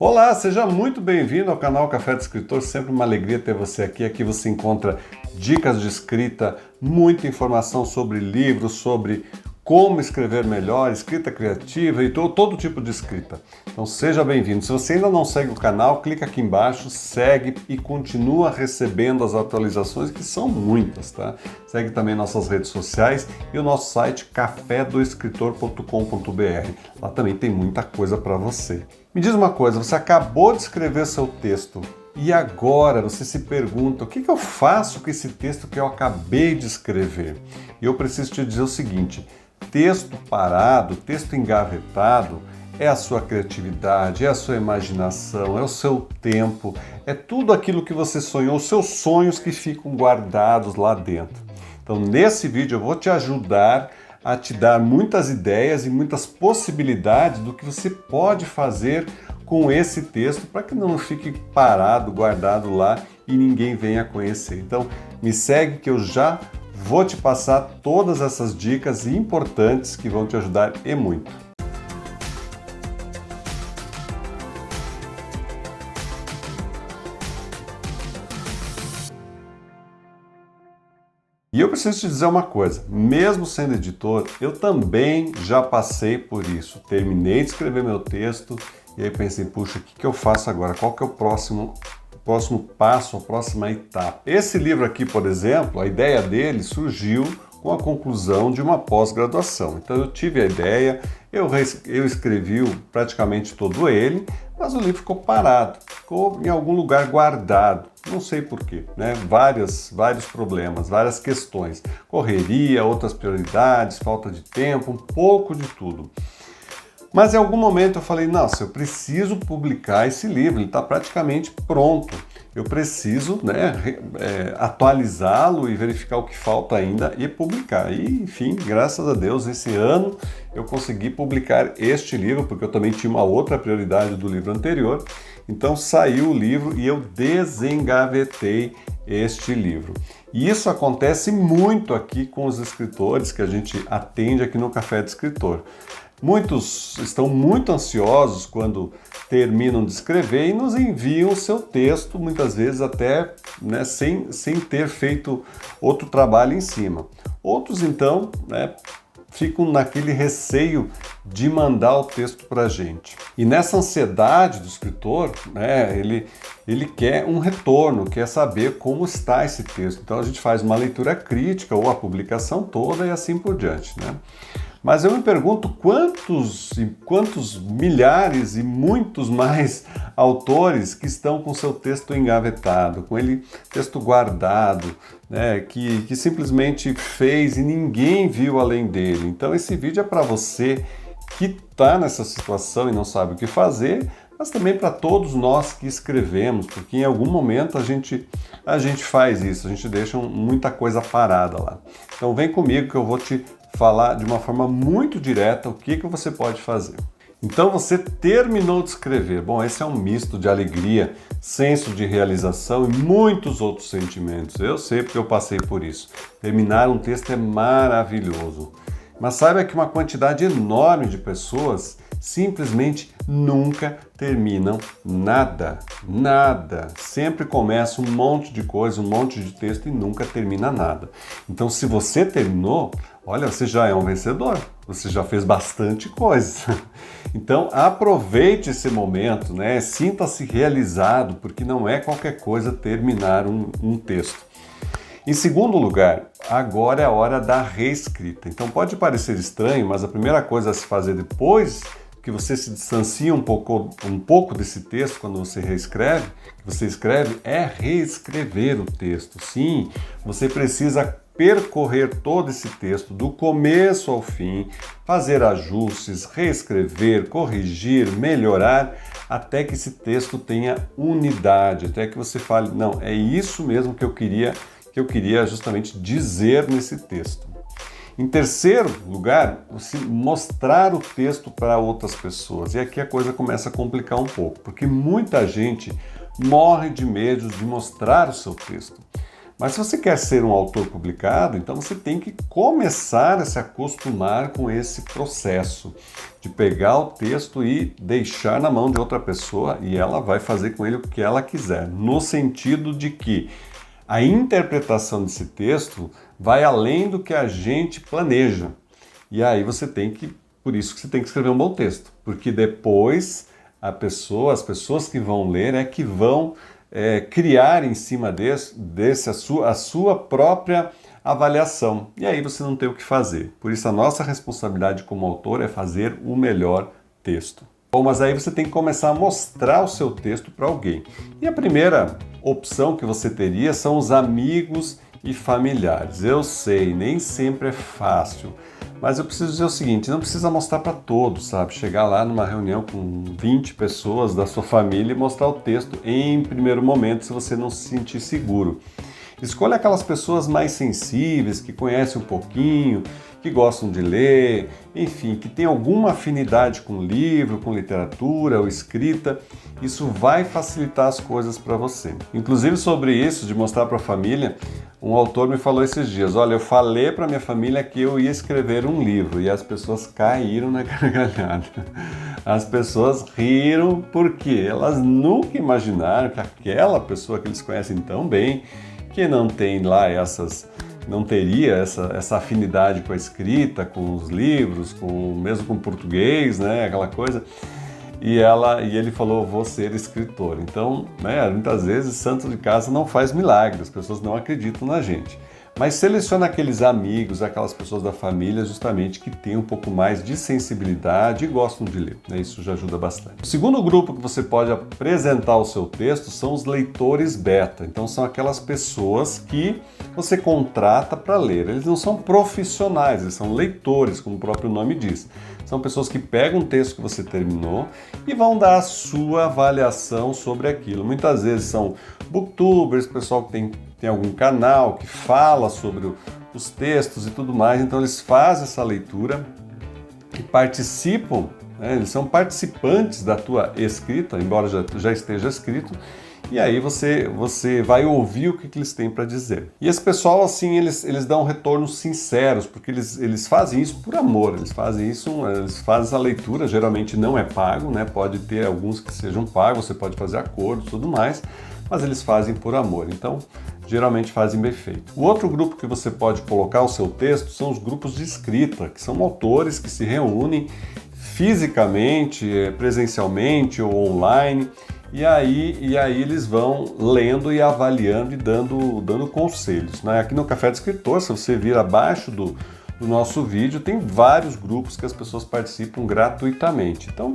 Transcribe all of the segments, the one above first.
Olá, seja muito bem-vindo ao canal Café do Escritor, sempre uma alegria ter você aqui. Aqui você encontra dicas de escrita, muita informação sobre livros, sobre como escrever melhor, escrita criativa e todo tipo de escrita. Então seja bem-vindo. Se você ainda não segue o canal, clica aqui embaixo, segue e continua recebendo as atualizações, que são muitas, tá? Segue também nossas redes sociais e o nosso site cafedoescritor.com.br. Lá também tem muita coisa para você. Me diz uma coisa, você acabou de escrever seu texto e agora você se pergunta: o que eu faço com esse texto que eu acabei de escrever? E eu preciso te dizer o seguinte: texto parado, texto engavetado, é a sua criatividade, é a sua imaginação, é o seu tempo, é tudo aquilo que você sonhou, os seus sonhos que ficam guardados lá dentro. Então, nesse vídeo eu vou te ajudar a te dar muitas ideias e muitas possibilidades do que você pode fazer com esse texto para que não fique parado, guardado lá e ninguém venha conhecer. Então, me segue que eu já vou te passar todas essas dicas importantes que vão te ajudar e muito. E eu preciso te dizer uma coisa, mesmo sendo editor, eu também já passei por isso. Terminei de escrever meu texto e aí pensei, puxa, o que eu faço agora? Qual que é o próximo passo, a próxima etapa? Esse livro aqui, por exemplo, a ideia dele surgiu com a conclusão de uma pós-graduação. Então eu tive a ideia, eu escrevi praticamente todo ele, mas o livro ficou parado, ficou em algum lugar guardado. Não sei porquê, né? Vários problemas, várias questões. Correria, outras prioridades, falta de tempo, um pouco de tudo. Mas em algum momento eu falei, nossa, eu preciso publicar esse livro, ele está praticamente pronto. Eu preciso, atualizá-lo e verificar o que falta ainda e publicar. E, enfim, graças a Deus, esse ano eu consegui publicar este livro, porque eu também tinha uma outra prioridade do livro anterior. Então saiu o livro e eu desengavetei este livro. E isso acontece muito aqui com os escritores que a gente atende aqui no Café do Escritor. Muitos estão muito ansiosos quando terminam de escrever e nos enviam o seu texto, muitas vezes até sem ter feito outro trabalho em cima. Outros, então, ficam naquele receio de mandar o texto para a gente. E nessa ansiedade do escritor, ele quer um retorno, quer saber como está esse texto. Então a gente faz uma leitura crítica ou a publicação toda e assim por diante, né? Mas eu me pergunto quantos milhares e muitos mais autores que estão com seu texto engavetado, com ele texto guardado, que simplesmente fez e ninguém viu além dele. Então esse vídeo é para você que está nessa situação e não sabe o que fazer, mas também para todos nós que escrevemos, porque em algum momento a gente faz isso, a gente deixa muita coisa parada lá. Então vem comigo que eu vou te falar de uma forma muito direta o que você pode fazer. Então você terminou de escrever. Bom, esse é um misto de alegria, senso de realização e muitos outros sentimentos. Eu sei porque eu passei por isso. Terminar um texto é maravilhoso. Mas saiba que uma quantidade enorme de pessoas simplesmente nunca terminam nada. Sempre começa um monte de coisa, um monte de texto e nunca termina nada. Então se você terminou, olha, você já é um vencedor, você já fez bastante coisa. Então aproveite esse momento, sinta-se realizado, porque não é qualquer coisa terminar um texto. Em segundo lugar, agora é a hora da reescrita. Então pode parecer estranho, mas a primeira coisa a se fazer depois que você se distancia um pouco desse texto, quando você escreve, é reescrever o texto. Sim, você precisa percorrer todo esse texto do começo ao fim, fazer ajustes, reescrever, corrigir, melhorar, até que esse texto tenha unidade, até que você fale, não, é isso mesmo que eu queria justamente dizer nesse texto. Em terceiro lugar, você mostrar o texto para outras pessoas. E aqui a coisa começa a complicar um pouco, porque muita gente morre de medo de mostrar o seu texto. Mas se você quer ser um autor publicado, então você tem que começar a se acostumar com esse processo de pegar o texto e deixar na mão de outra pessoa e ela vai fazer com ele o que ela quiser, no sentido de que a interpretação desse texto vai além do que a gente planeja. E aí por isso que você tem que escrever um bom texto, porque depois as pessoas que vão ler é que vão criar em cima desse a sua própria avaliação. E aí você não tem o que fazer. Por isso a nossa responsabilidade como autor é fazer o melhor texto. Bom, mas aí você tem que começar a mostrar o seu texto para alguém. E a primeira opção que você teria são os amigos e familiares. Eu sei, nem sempre é fácil, mas eu preciso dizer o seguinte, não precisa mostrar para todos, sabe? Chegar lá numa reunião com 20 pessoas da sua família e mostrar o texto em primeiro momento, se você não se sentir seguro. Escolha aquelas pessoas mais sensíveis, que conhecem um pouquinho, que gostam de ler, enfim, que tem alguma afinidade com livro, com literatura ou escrita. Isso vai facilitar as coisas para você. Inclusive sobre isso, de mostrar para a família, um autor me falou esses dias, olha, eu falei para minha família que eu ia escrever um livro e as pessoas caíram na gargalhada. As pessoas riram porque elas nunca imaginaram que aquela pessoa que eles conhecem tão bem, que não tem lá não teria essa afinidade com a escrita, com os livros, mesmo com o português, né, aquela coisa. E ele falou, vou ser escritor. Então, né, muitas vezes santo de casa não faz milagre, as pessoas não acreditam na gente. Mas seleciona aqueles amigos, aquelas pessoas da família, justamente que têm um pouco mais de sensibilidade e gostam de ler, né? Isso já ajuda bastante. O segundo grupo que você pode apresentar o seu texto são os leitores beta. Então são aquelas pessoas que você contrata para ler. Eles não são profissionais, eles são leitores, como o próprio nome diz. São pessoas que pegam um texto que você terminou e vão dar a sua avaliação sobre aquilo. Muitas vezes são booktubers, pessoal que tem algum canal que fala sobre os textos e tudo mais, então eles fazem essa leitura e participam, né? Eles são participantes da tua escrita, embora já esteja escrito, e aí você vai ouvir o que eles têm para dizer. E esse pessoal, assim, eles dão retornos sinceros, porque eles fazem isso por amor, eles fazem essa leitura, geralmente não é pago, né? Pode ter alguns que sejam pagos, você pode fazer acordos e tudo mais, mas eles fazem por amor, então geralmente fazem bem feito. O outro grupo que você pode colocar o seu texto são os grupos de escrita, que são autores que se reúnem fisicamente, presencialmente ou online, e aí eles vão lendo e avaliando e dando conselhos, né? Aqui no Café do Escritor, se você vir abaixo do nosso vídeo, tem vários grupos que as pessoas participam gratuitamente. Então,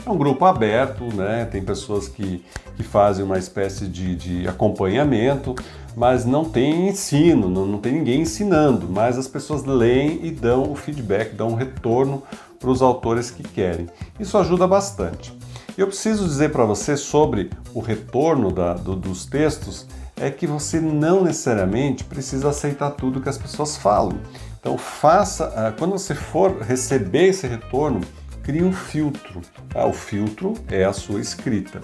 é um grupo aberto, né? Tem pessoas que fazem uma espécie de acompanhamento, mas não tem ensino, não tem ninguém ensinando, mas as pessoas leem e dão o feedback, dão um retorno para os autores que querem. Isso ajuda bastante. Eu preciso dizer para você sobre o retorno dos textos, é que você não necessariamente precisa aceitar tudo que as pessoas falam. Então quando você for receber esse retorno, crie um filtro. O filtro é a sua escrita.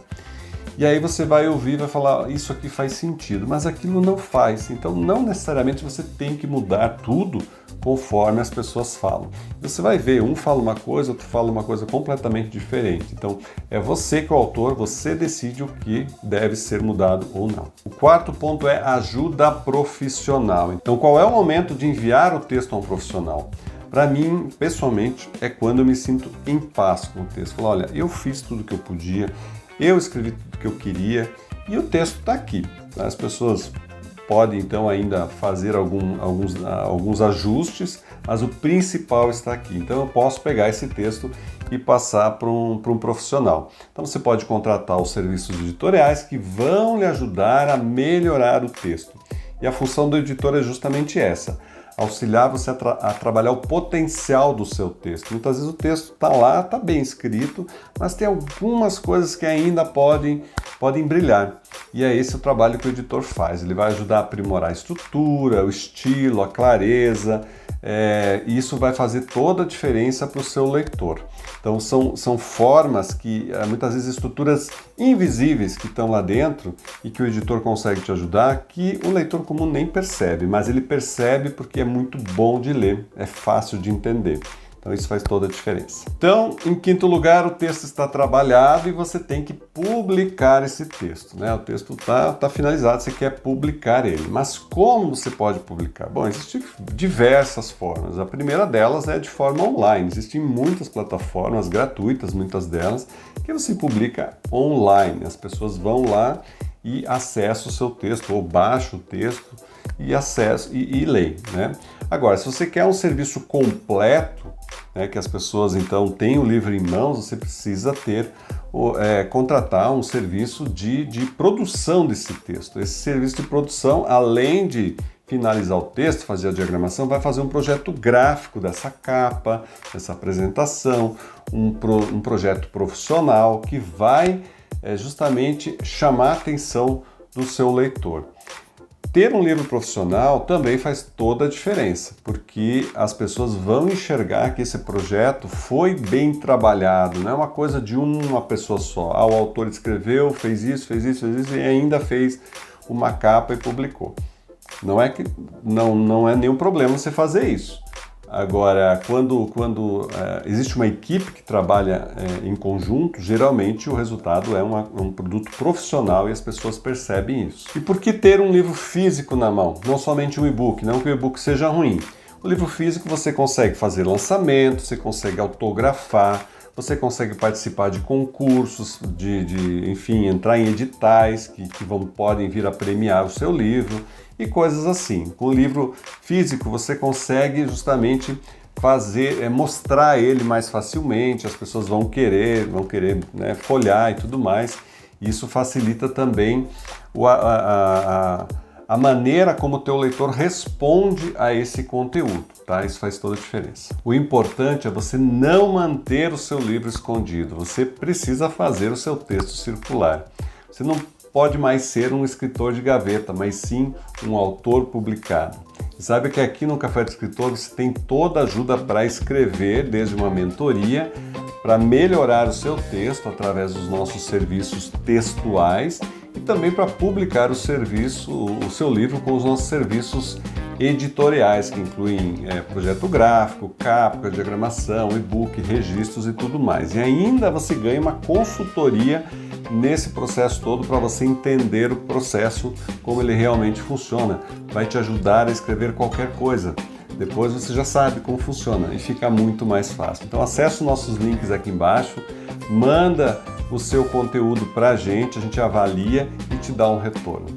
E aí você vai ouvir e vai falar, isso aqui faz sentido, mas aquilo não faz. Então não necessariamente você tem que mudar tudo conforme as pessoas falam. Você vai ver, um fala uma coisa, outro fala uma coisa completamente diferente. Então é você que é o autor, você decide o que deve ser mudado ou não. O quarto ponto é ajuda profissional. Então qual é o momento de enviar o texto a um profissional? Para mim, pessoalmente, é quando eu me sinto em paz com o texto. Falo, olha, eu fiz tudo o que eu podia, eu escrevi tudo o que eu queria e o texto está aqui. As pessoas podem então ainda fazer alguns ajustes, mas o principal está aqui. Então eu posso pegar esse texto e passar para um profissional. Então você pode contratar os serviços editoriais que vão lhe ajudar a melhorar o texto. E a função do editor é justamente essa, auxiliar você a trabalhar o potencial do seu texto. Muitas vezes o texto está lá, está bem escrito, mas tem algumas coisas que ainda podem brilhar. E é esse o trabalho que o editor faz. Ele vai ajudar a aprimorar a estrutura, o estilo, a clareza, e isso vai fazer toda a diferença para o seu leitor. Então são formas que, muitas vezes, estruturas invisíveis que estão lá dentro e que o editor consegue te ajudar, que o leitor comum nem percebe, mas ele percebe porque é muito bom de ler, é fácil de entender. Então isso faz toda a diferença. Então, em quinto lugar, o texto está trabalhado e você tem que publicar esse texto, né? O texto está finalizado, você quer publicar ele. Mas como você pode publicar? Bom, existem diversas formas. A primeira delas é de forma online. Existem muitas plataformas gratuitas, muitas delas, que você publica online. As pessoas vão lá e acessam o seu texto, ou baixam o texto e acessam e leem, né? Agora, se você quer um serviço completo, né, que as pessoas então têm o livro em mãos, você precisa contratar um serviço de produção desse texto. Esse serviço de produção, além de finalizar o texto, fazer a diagramação, vai fazer um projeto gráfico dessa capa, dessa apresentação, um projeto profissional que vai justamente chamar a atenção do seu leitor. Ter um livro profissional também faz toda a diferença, porque as pessoas vão enxergar que esse projeto foi bem trabalhado, não é uma coisa de uma pessoa só. O autor escreveu, fez isso e ainda fez uma capa e publicou. Não é nenhum problema você fazer isso. Agora, quando existe uma equipe que trabalha em conjunto, geralmente o resultado é um produto profissional e as pessoas percebem isso. E por que ter um livro físico na mão? Não somente um e-book, não que o e-book seja ruim. O livro físico você consegue fazer lançamento, você consegue autografar, você consegue participar de concursos, enfim, entrar em editais que podem vir a premiar o seu livro e coisas assim. Com o livro físico você consegue justamente mostrar ele mais facilmente, as pessoas vão querer, né, folhear e tudo mais. Isso facilita também a maneira como o teu leitor responde a esse conteúdo, tá? Isso faz toda a diferença. O importante é você não manter o seu livro escondido, você precisa fazer o seu texto circular. Você não pode mais ser um escritor de gaveta, mas sim um autor publicado. E sabe que aqui no Café do Escritor você tem toda a ajuda para escrever, desde uma mentoria, para melhorar o seu texto através dos nossos serviços textuais e também para publicar o seu livro com os nossos serviços editoriais, que incluem projeto gráfico, capa, diagramação, e-book, registros e tudo mais. E ainda você ganha uma consultoria nesse processo todo para você entender o processo, como ele realmente funciona. Vai te ajudar a escrever qualquer coisa. Depois você já sabe como funciona e fica muito mais fácil. Então acesse os nossos links aqui embaixo, manda o seu conteúdo para a gente avalia e te dá um retorno.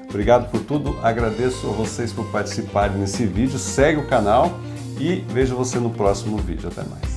Obrigado por tudo, agradeço a vocês por participarem nesse vídeo, segue o canal e vejo você no próximo vídeo. Até mais.